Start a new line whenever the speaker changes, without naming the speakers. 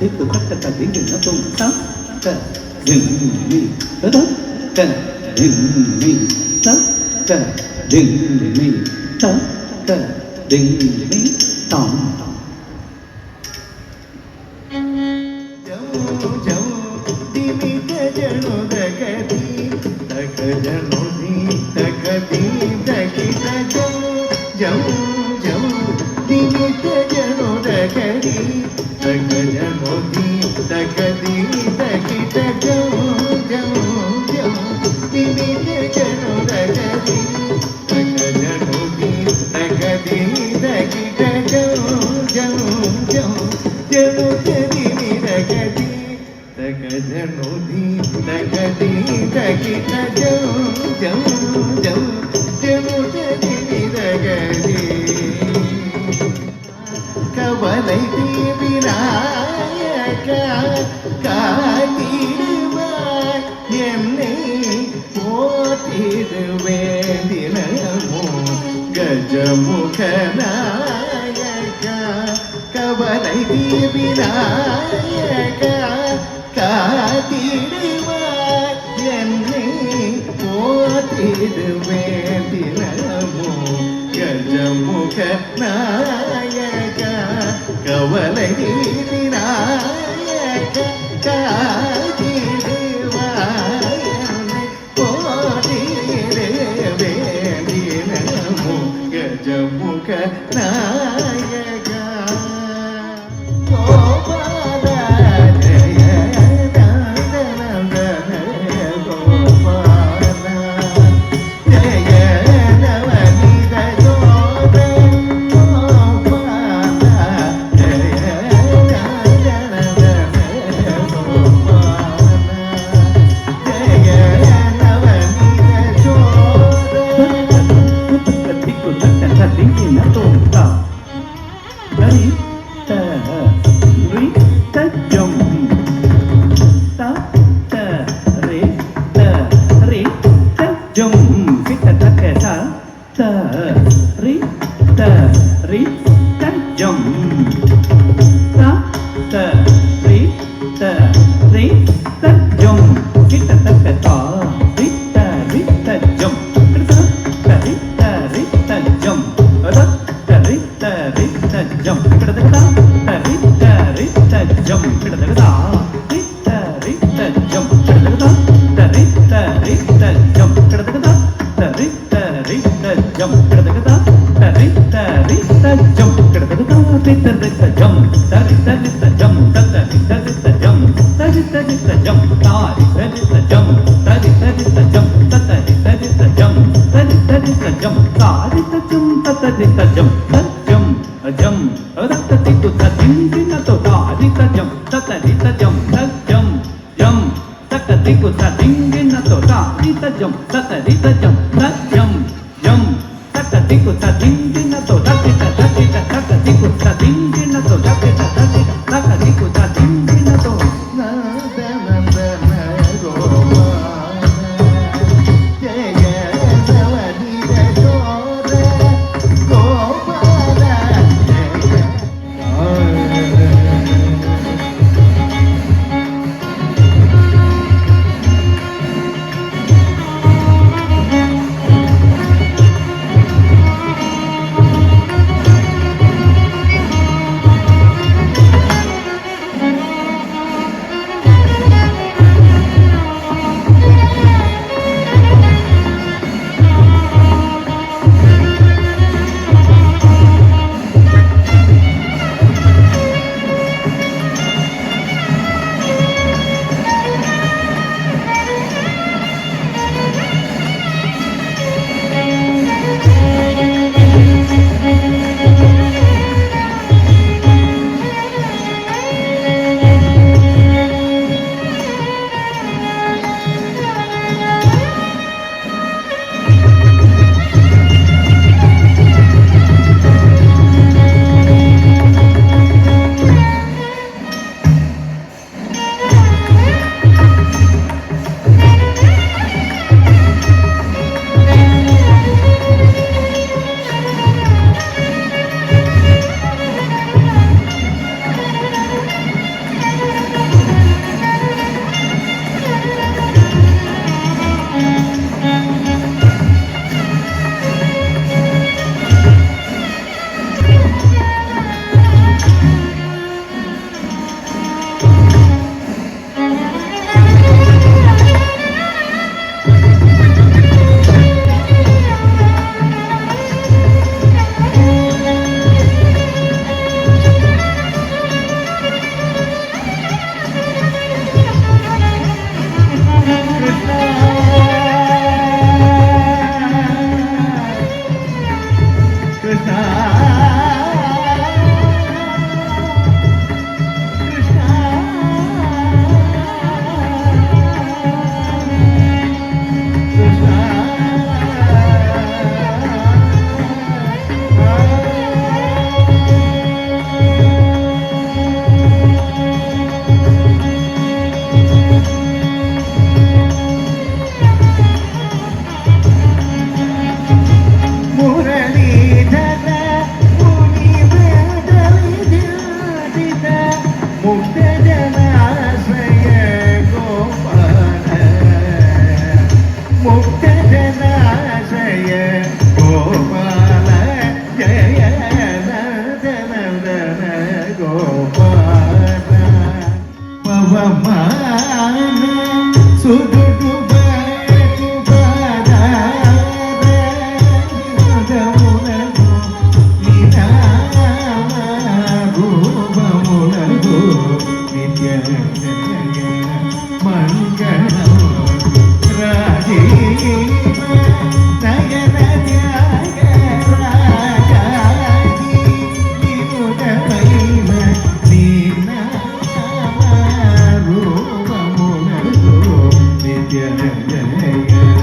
tiku taka ta dingi na tum ta ta ding mi ta ta ta ding mi ta ta ding mi ta ta ding mi tam கவலை தீவிராயக காத்திடுவாய் என்னை போற்றிடுவேன் தினமோ கஜமுகநாயக கவலை தீவிராயக காத்திடுவாய் என்னை போற்றிடுவேன் தினமோ கஜமுகநாயக கவலை தீவிராயக காத்திடுவாய் என்னை போற்றிடுவேன் தினமோ கஜமுகநாயக கோபால ஜய நந்தன கோபால ஜய நவநீத ஜோத கோபால ஜய நந்தன கோபால ஜய நவநீத ஜோத tiku taka ta dingi na tum ta dari ta ri ta jom ta ta ri ta jom kita taka ta ta ri ta jom ta ri ta jom kita taka ta ri ta jom jump, jump,
போகுது